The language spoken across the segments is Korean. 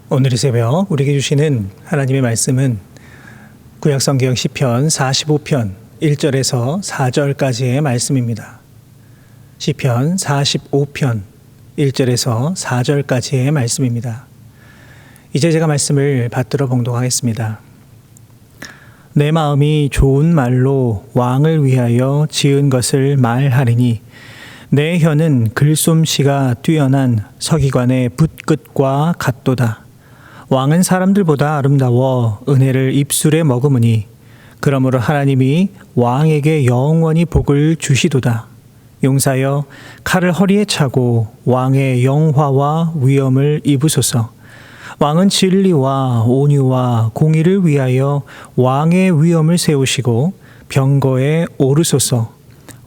오늘 이 새벽 우리에게 주시는 하나님의 말씀은 구약성경 시편 45편 1절에서 4절까지의 말씀입니다. 시편 45편 1절에서 4절까지의 말씀입니다. 이제 제가 말씀을 받들어 봉독하겠습니다. 내 마음이 좋은 말로 왕을 위하여 지은 것을 말하리니 내 혀는 글솜씨가 뛰어난 서기관의 붓끝과 같도다. 왕은 사람들보다 아름다워 은혜를 입술에 머금으니 그러므로 하나님이 왕에게 영원히 복을 주시도다. 용사여 칼을 허리에 차고 왕의 영화와 위엄을 입으소서. 왕은 진리와 온유와 공의를 위하여 왕의 위엄을 세우시고 병거에 오르소서.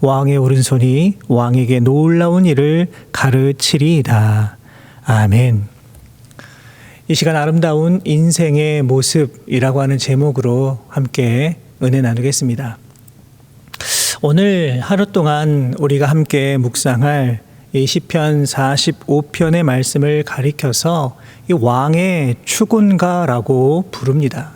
왕의 오른손이 왕에게 놀라운 일을 가르치리이다. 아멘. 이 시간 아름다운 인생의 모습이라고 하는 제목으로 함께 은혜 나누겠습니다. 오늘 하루 동안 우리가 함께 묵상할 이 시편 45편의 말씀을 가리켜서 이 왕의 추곤가라고 부릅니다.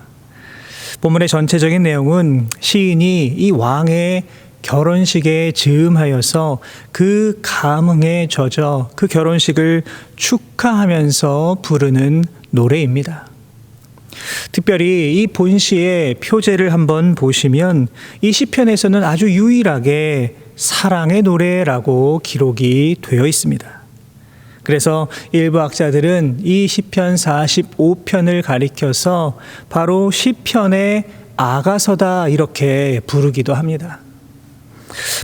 본문의 전체적인 내용은 시인이 이 왕의 결혼식에 즈음하여서 그 감흥에 젖어 그 결혼식을 축하하면서 부르는 노래입니다. 특별히 이 본시의 표제를 한번 보시면 이 시편에서는 아주 유일하게 사랑의 노래라고 기록이 되어 있습니다. 그래서 일부 학자들은 이 시편 45편을 가리켜서 바로 시편의 아가서다 이렇게 부르기도 합니다.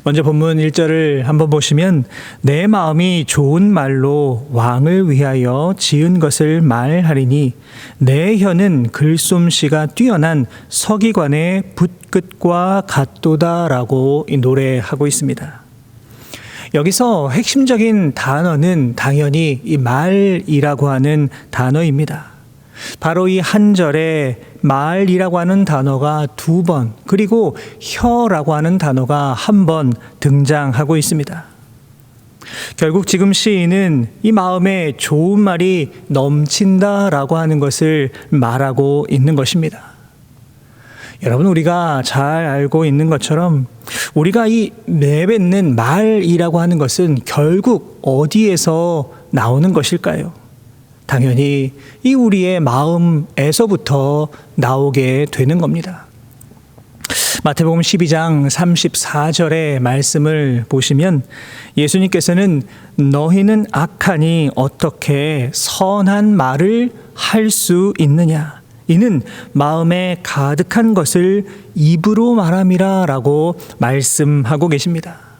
먼저 본문 1절을 한번 보시면 내 마음이 좋은 말로 왕을 위하여 지은 것을 말하리니 내 혀는 글솜씨가 뛰어난 서기관의 붓끝과 같도다라고 노래하고 있습니다. 여기서 핵심적인 단어는 당연히 이 말이라고 하는 단어입니다. 바로 이 한 절에 말이라고 하는 단어가 2번, 그리고 혀라고 하는 단어가 1번 등장하고 있습니다. 결국 지금 시인은 이 마음에 좋은 말이 넘친다라고 하는 것을 말하고 있는 것입니다. 여러분, 우리가 잘 알고 있는 것처럼 우리가 이 내뱉는 말이라고 하는 것은 결국 어디에서 나오는 것일까요? 당연히 이 우리의 마음에서부터 나오게 되는 겁니다. 마태복음 12장 34절의 말씀을 보시면 예수님께서는 너희는 악하니 어떻게 선한 말을 할 수 있느냐? 이는 마음에 가득한 것을 입으로 말함이라 라고 말씀하고 계십니다.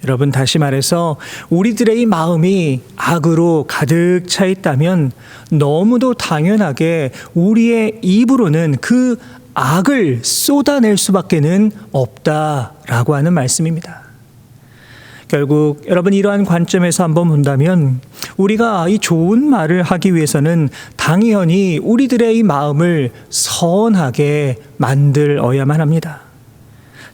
여러분, 다시 말해서 우리들의 이 마음이 악으로 가득 차 있다면 너무도 당연하게 우리의 입으로는 그 악을 쏟아낼 수밖에는 없다라고 하는 말씀입니다. 결국 여러분, 이러한 관점에서 한번 본다면 우리가 이 좋은 말을 하기 위해서는 당연히 우리들의 이 마음을 선하게 만들어야만 합니다.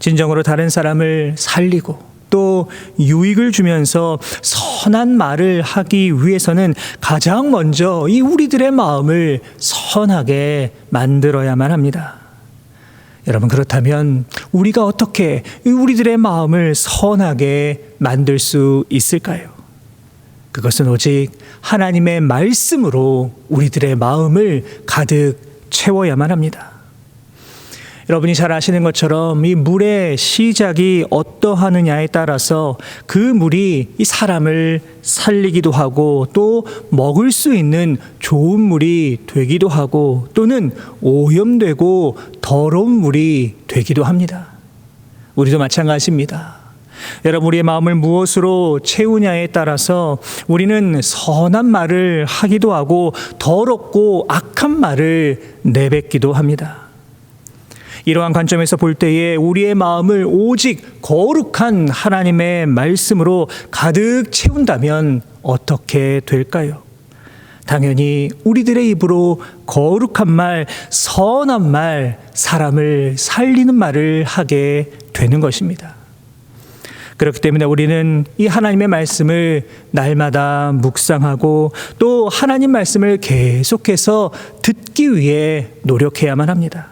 진정으로 다른 사람을 살리고 또 유익을 주면서 선한 말을 하기 위해서는 가장 먼저 이 우리들의 마음을 선하게 만들어야만 합니다. 여러분, 그렇다면 우리가 어떻게 우리들의 마음을 선하게 만들 수 있을까요? 그것은 오직 하나님의 말씀으로 우리들의 마음을 가득 채워야만 합니다. 여러분이 잘 아시는 것처럼 이 물의 시작이 어떠하느냐에 따라서 그 물이 이 사람을 살리기도 하고 또 먹을 수 있는 좋은 물이 되기도 하고 또는 오염되고 더러운 물이 되기도 합니다. 우리도 마찬가지입니다. 여러분, 우리의 마음을 무엇으로 채우냐에 따라서 우리는 선한 말을 하기도 하고 더럽고 악한 말을 내뱉기도 합니다. 이러한 관점에서 볼 때에 우리의 마음을 오직 거룩한 하나님의 말씀으로 가득 채운다면 어떻게 될까요? 당연히 우리들의 입으로 거룩한 말, 선한 말, 사람을 살리는 말을 하게 되는 것입니다. 그렇기 때문에 우리는 이 하나님의 말씀을 날마다 묵상하고 또 하나님 말씀을 계속해서 듣기 위해 노력해야만 합니다.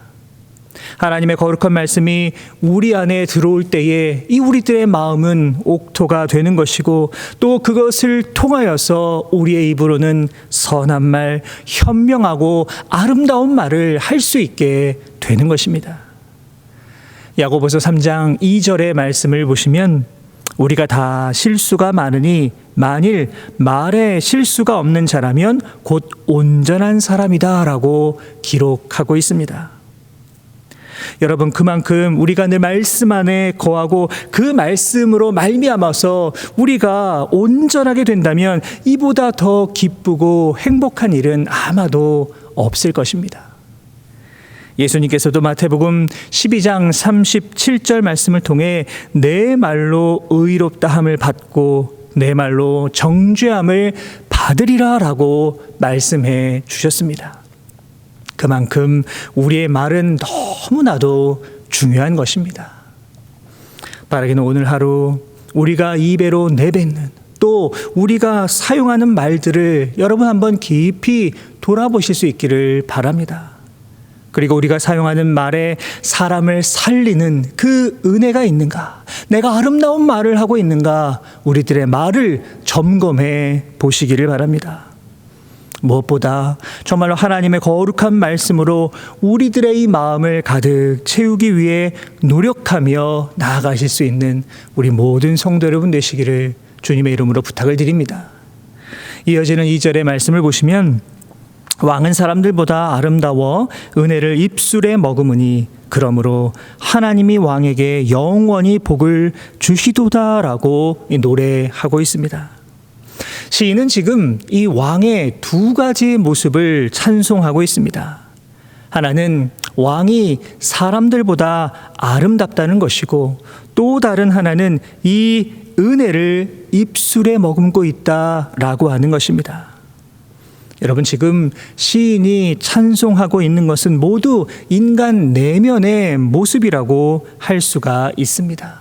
하나님의 거룩한 말씀이 우리 안에 들어올 때에 이 우리들의 마음은 옥토가 되는 것이고 또 그것을 통하여서 우리의 입으로는 선한 말, 현명하고 아름다운 말을 할 수 있게 되는 것입니다. 야고보서 3장 2절의 말씀을 보시면 우리가 다 실수가 많으니 만일 말에 실수가 없는 자라면 곧 온전한 사람이다 라고 기록하고 있습니다. 여러분, 그만큼 우리가 늘 말씀 안에 거하고 그 말씀으로 말미암아서 우리가 온전하게 된다면 이보다 더 기쁘고 행복한 일은 아마도 없을 것입니다. 예수님께서도 마태복음 12장 37절 말씀을 통해 내 말로 의롭다함을 받고 내 말로 정죄함을 받으리라 라고 말씀해 주셨습니다. 그만큼 우리의 말은 너무나도 중요한 것입니다. 바라기는 오늘 하루 우리가 입에로 내뱉는 또 우리가 사용하는 말들을 여러분 한번 깊이 돌아보실 수 있기를 바랍니다. 그리고 우리가 사용하는 말에 사람을 살리는 그 은혜가 있는가? 내가 아름다운 말을 하고 있는가? 우리들의 말을 점검해 보시기를 바랍니다. 무엇보다 정말로 하나님의 거룩한 말씀으로 우리들의 이 마음을 가득 채우기 위해 노력하며 나아가실 수 있는 우리 모든 성도 여러분 되시기를 주님의 이름으로 부탁을 드립니다. 이어지는 2절의 말씀을 보시면 왕은 사람들보다 아름다워 은혜를 입술에 머금으니 그러므로 하나님이 왕에게 영원히 복을 주시도다라고 노래하고 있습니다. 시인은 지금 이 왕의 두 가지의 모습을 찬송하고 있습니다. 하나는 왕이 사람들보다 아름답다는 것이고 또 다른 하나는 이 은혜를 입술에 머금고 있다라고 하는 것입니다. 여러분, 지금 시인이 찬송하고 있는 것은 모두 인간 내면의 모습이라고 할 수가 있습니다.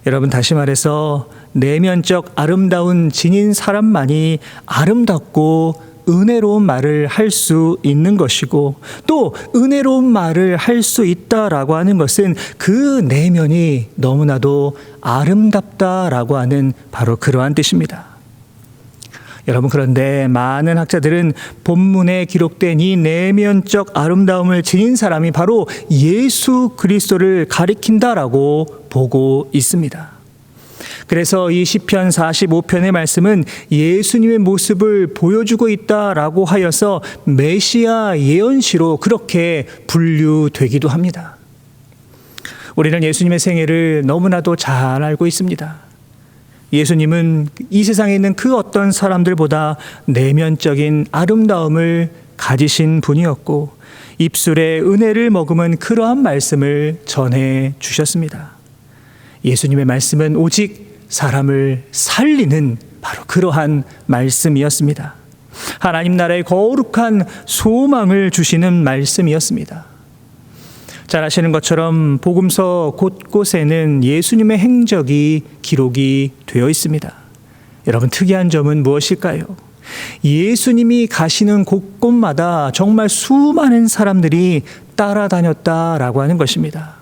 여러분, 다시 말해서 내면적 아름다운 진인 사람만이 아름답고 은혜로운 말을 할 수 있는 것이고 또 은혜로운 말을 할 수 있다라고 하는 것은 그 내면이 너무나도 아름답다라고 하는 바로 그러한 뜻입니다. 여러분, 그런데 많은 학자들은 본문에 기록된 이 내면적 아름다움을 지닌 사람이 바로 예수 그리스도를 가리킨다라고 보고 있습니다. 그래서 이 시편 45편의 말씀은 예수님의 모습을 보여주고 있다라고 하여서 메시아 예언시로 그렇게 분류되기도 합니다. 우리는 예수님의 생애를 너무나도 잘 알고 있습니다. 예수님은 이 세상에 있는 그 어떤 사람들보다 내면적인 아름다움을 가지신 분이었고 입술에 은혜를 머금은 그러한 말씀을 전해 주셨습니다. 예수님의 말씀은 오직 사람을 살리는 바로 그러한 말씀이었습니다. 하나님 나라의 거룩한 소망을 주시는 말씀이었습니다. 잘 아시는 것처럼 복음서 곳곳에는 예수님의 행적이 기록이 되어 있습니다. 여러분, 특이한 점은 무엇일까요? 예수님이 가시는 곳곳마다 정말 수많은 사람들이 따라다녔다라고 하는 것입니다.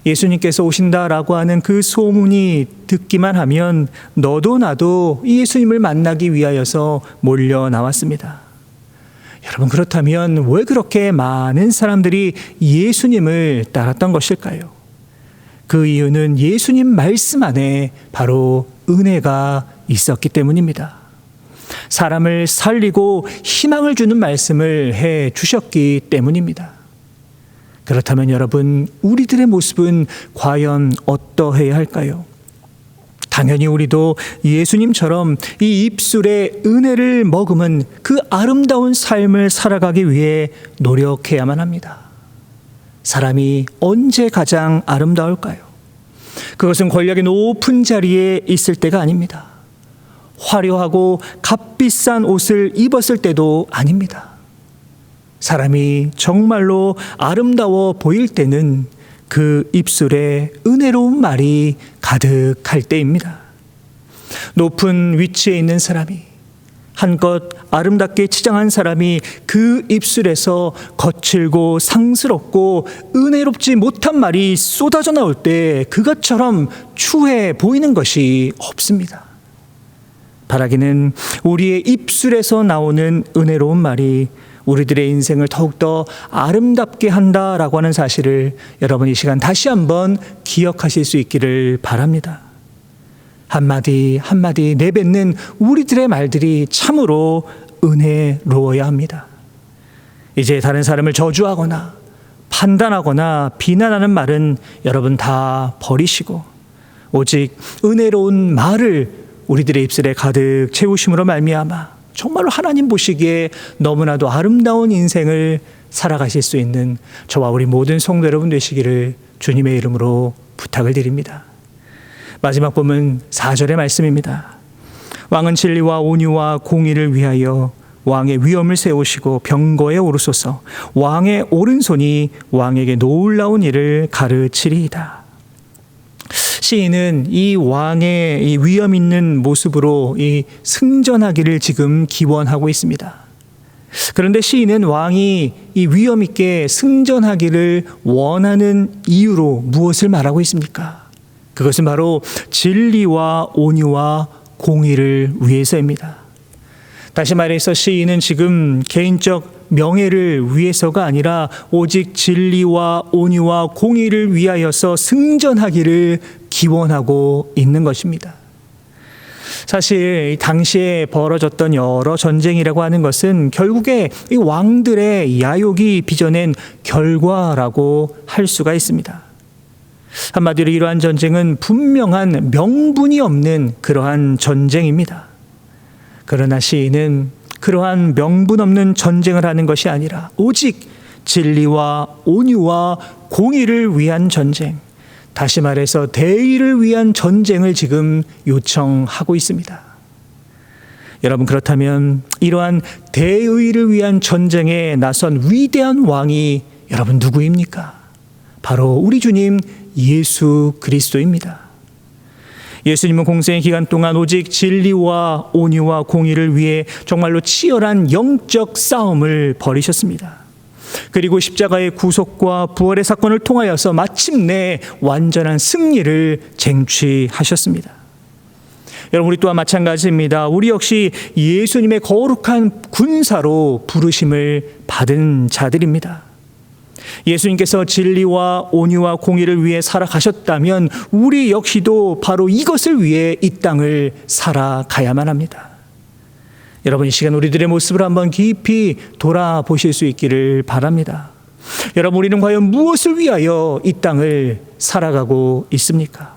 예수님께서 오신다라고 하는 그 소문이 듣기만 하면 너도 나도 예수님을 만나기 위하여서 몰려 나왔습니다. 여러분, 그렇다면 왜 그렇게 많은 사람들이 예수님을 따랐던 것일까요? 그 이유는 예수님 말씀 안에 바로 은혜가 있었기 때문입니다. 사람을 살리고 희망을 주는 말씀을 해 주셨기 때문입니다. 그렇다면 여러분, 우리들의 모습은 과연 어떠해야 할까요? 당연히 우리도 예수님처럼 이 입술에 은혜를 머금은 그 아름다운 삶을 살아가기 위해 노력해야만 합니다. 사람이 언제 가장 아름다울까요? 그것은 권력의 높은 자리에 있을 때가 아닙니다. 화려하고 값비싼 옷을 입었을 때도 아닙니다. 사람이 정말로 아름다워 보일 때는 그 입술에 은혜로운 말이 가득할 때입니다. 높은 위치에 있는 사람이, 한껏 아름답게 치장한 사람이 그 입술에서 거칠고 상스럽고 은혜롭지 못한 말이 쏟아져 나올 때 그것처럼 추해 보이는 것이 없습니다. 바라기는 우리의 입술에서 나오는 은혜로운 말이 우리들의 인생을 더욱더 아름답게 한다라고 하는 사실을 여러분 이 시간 다시 한번 기억하실 수 있기를 바랍니다. 한마디 한마디 내뱉는 우리들의 말들이 참으로 은혜로워야 합니다. 이제 다른 사람을 저주하거나 판단하거나 비난하는 말은 여러분 다 버리시고 오직 은혜로운 말을 우리들의 입술에 가득 채우심으로 말미암아 정말로 하나님 보시기에 너무나도 아름다운 인생을 살아가실 수 있는 저와 우리 모든 성도 여러분 되시기를 주님의 이름으로 부탁을 드립니다. 마지막 본문 4절의 말씀입니다. 왕은 진리와 온유와 공의를 위하여 왕의 위엄을 세우시고 병거에 오르소서. 왕의 오른손이 왕에게 놀라운 일을 가르치리이다. 시인은 이 왕의 이 위엄 있는 모습으로 이 승전하기를 지금 기원하고 있습니다. 그런데 시인은 왕이 이 위엄 있게 승전하기를 원하는 이유로 무엇을 말하고 있습니까? 그것은 바로 진리와 온유와 공의를 위해서입니다. 다시 말해서 시인은 지금 개인적 명예를 위해서가 아니라 오직 진리와 온유와 공의를 위하여서 승전하기를 기원하고 있는 것입니다. 사실 당시에 벌어졌던 여러 전쟁이라고 하는 것은 결국에 이 왕들의 야욕이 빚어낸 결과라고 할 수가 있습니다. 한마디로 이러한 전쟁은 분명한 명분이 없는 그러한 전쟁입니다. 그러나 시인은 그러한 명분 없는 전쟁을 하는 것이 아니라 오직 진리와 온유와 공의를 위한 전쟁, 다시 말해서 대의를 위한 전쟁을 지금 요청하고 있습니다. 여러분, 그렇다면 이러한 대의를 위한 전쟁에 나선 위대한 왕이 여러분 누구입니까? 바로 우리 주님 예수 그리스도입니다. 예수님은 공생의 기간 동안 오직 진리와 온유와 공의를 위해 정말로 치열한 영적 싸움을 벌이셨습니다. 그리고 십자가의 구속과 부활의 사건을 통하여서 마침내 완전한 승리를 쟁취하셨습니다. 여러분, 우리 또한 마찬가지입니다. 우리 역시 예수님의 거룩한 군사로 부르심을 받은 자들입니다. 예수님께서 진리와 온유와 공의를 위해 살아가셨다면 우리 역시도 바로 이것을 위해 이 땅을 살아가야만 합니다. 여러분, 이 시간 우리들의 모습을 한번 깊이 돌아보실 수 있기를 바랍니다. 여러분, 우리는 과연 무엇을 위하여 이 땅을 살아가고 있습니까?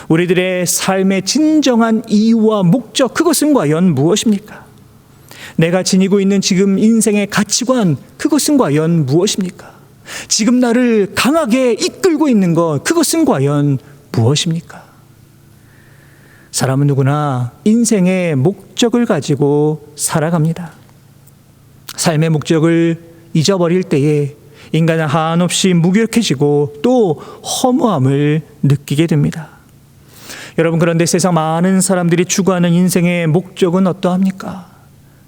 우리들의 삶의 진정한 이유와 목적, 그것은 과연 무엇입니까? 내가 지니고 있는 지금 인생의 가치관, 그것은 과연 무엇입니까? 지금 나를 강하게 이끌고 있는 것, 그것은 과연 무엇입니까? 사람은 누구나 인생의 목적을 가지고 살아갑니다. 삶의 목적을 잊어버릴 때에 인간은 한없이 무기력해지고 또 허무함을 느끼게 됩니다. 여러분, 그런데 세상 많은 사람들이 추구하는 인생의 목적은 어떠합니까?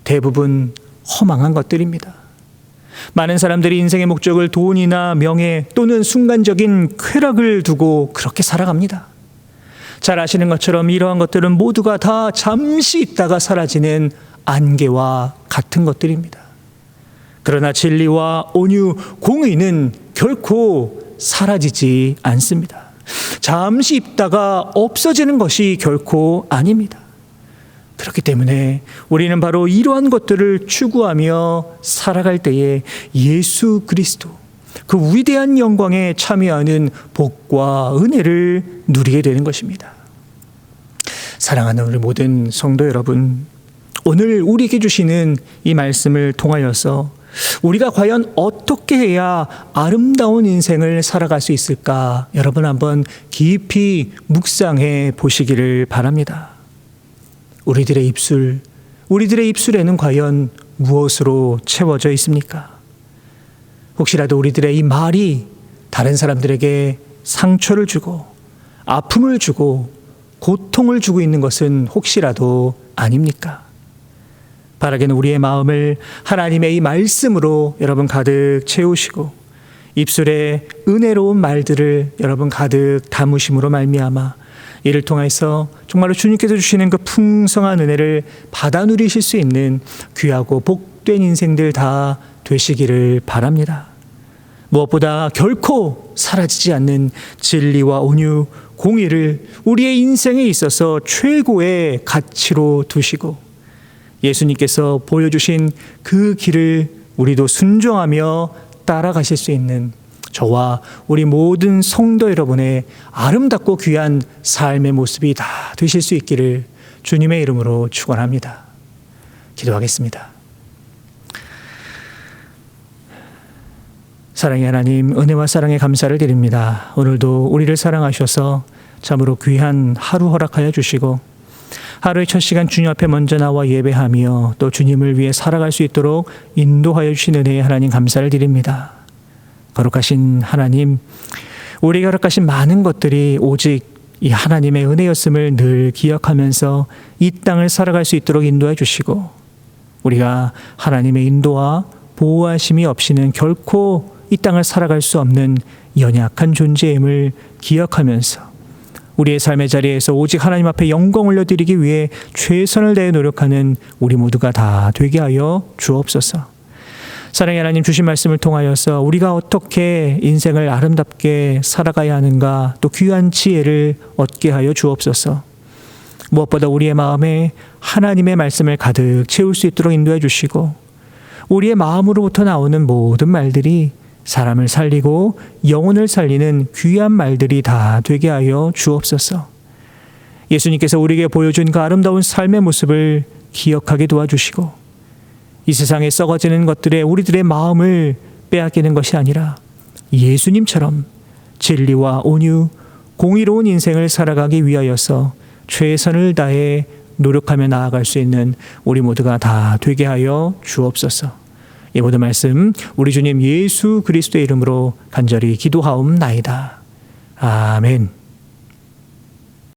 대부분 허망한 것들입니다. 많은 사람들이 인생의 목적을 돈이나 명예 또는 순간적인 쾌락을 두고 그렇게 살아갑니다. 잘 아시는 것처럼 이러한 것들은 모두가 다 잠시 있다가 사라지는 안개와 같은 것들입니다. 그러나 진리와 온유, 공의는 결코 사라지지 않습니다. 잠시 있다가 없어지는 것이 결코 아닙니다. 그렇기 때문에 우리는 바로 이러한 것들을 추구하며 살아갈 때에 예수 그리스도, 그 위대한 영광에 참여하는 복과 은혜를 누리게 되는 것입니다. 사랑하는 우리 모든 성도 여러분, 오늘 우리에게 주시는 이 말씀을 통하여서 우리가 과연 어떻게 해야 아름다운 인생을 살아갈 수 있을까? 여러분 한번 깊이 묵상해 보시기를 바랍니다. 우리들의 입술에는 과연 무엇으로 채워져 있습니까? 혹시라도 우리들의 이 말이 다른 사람들에게 상처를 주고 아픔을 주고 고통을 주고 있는 것은 혹시라도 아닙니까? 바라기는 우리의 마음을 하나님의 이 말씀으로 여러분 가득 채우시고 입술에 은혜로운 말들을 여러분 가득 담으심으로 말미암아 이를 통해서 정말로 주님께서 주시는 그 풍성한 은혜를 받아 누리실 수 있는 귀하고 복된 인생들 다 되시기를 바랍니다. 무엇보다 결코 사라지지 않는 진리와 온유, 공의를 우리의 인생에 있어서 최고의 가치로 두시고 예수님께서 보여주신 그 길을 우리도 순종하며 따라가실 수 있는 저와 우리 모든 성도 여러분의 아름답고 귀한 삶의 모습이 다 되실 수 있기를 주님의 이름으로 축원합니다. 기도하겠습니다. 사랑의 하나님, 은혜와 사랑에 감사를 드립니다. 오늘도 우리를 사랑하셔서 참으로 귀한 하루 허락하여 주시고 하루의 첫 시간 주님 앞에 먼저 나와 예배하며 또 주님을 위해 살아갈 수 있도록 인도하여 주신 은혜에 하나님 감사를 드립니다. 거룩하신 하나님, 우리가 허락하신 많은 것들이 오직 이 하나님의 은혜였음을 늘 기억하면서 이 땅을 살아갈 수 있도록 인도해 주시고 우리가 하나님의 인도와 보호하심이 없이는 결코 이 땅을 살아갈 수 없는 연약한 존재임을 기억하면서 우리의 삶의 자리에서 오직 하나님 앞에 영광 올려드리기 위해 최선을 다해 노력하는 우리 모두가 다 되게 하여 주옵소서. 사랑의 하나님, 주신 말씀을 통하여서 우리가 어떻게 인생을 아름답게 살아가야 하는가 또 귀한 지혜를 얻게 하여 주옵소서. 무엇보다 우리의 마음에 하나님의 말씀을 가득 채울 수 있도록 인도해 주시고 우리의 마음으로부터 나오는 모든 말들이 사람을 살리고 영혼을 살리는 귀한 말들이 다 되게 하여 주옵소서. 예수님께서 우리에게 보여준 그 아름다운 삶의 모습을 기억하게 도와주시고 이 세상에 썩어지는 것들에 우리들의 마음을 빼앗기는 것이 아니라 예수님처럼 진리와 온유, 공의로운 인생을 살아가기 위하여서 최선을 다해 노력하며 나아갈 수 있는 우리 모두가 다 되게 하여 주옵소서. 이 모든 말씀 우리 주님 예수 그리스도의 이름으로 간절히 기도하옵나이다. 아멘.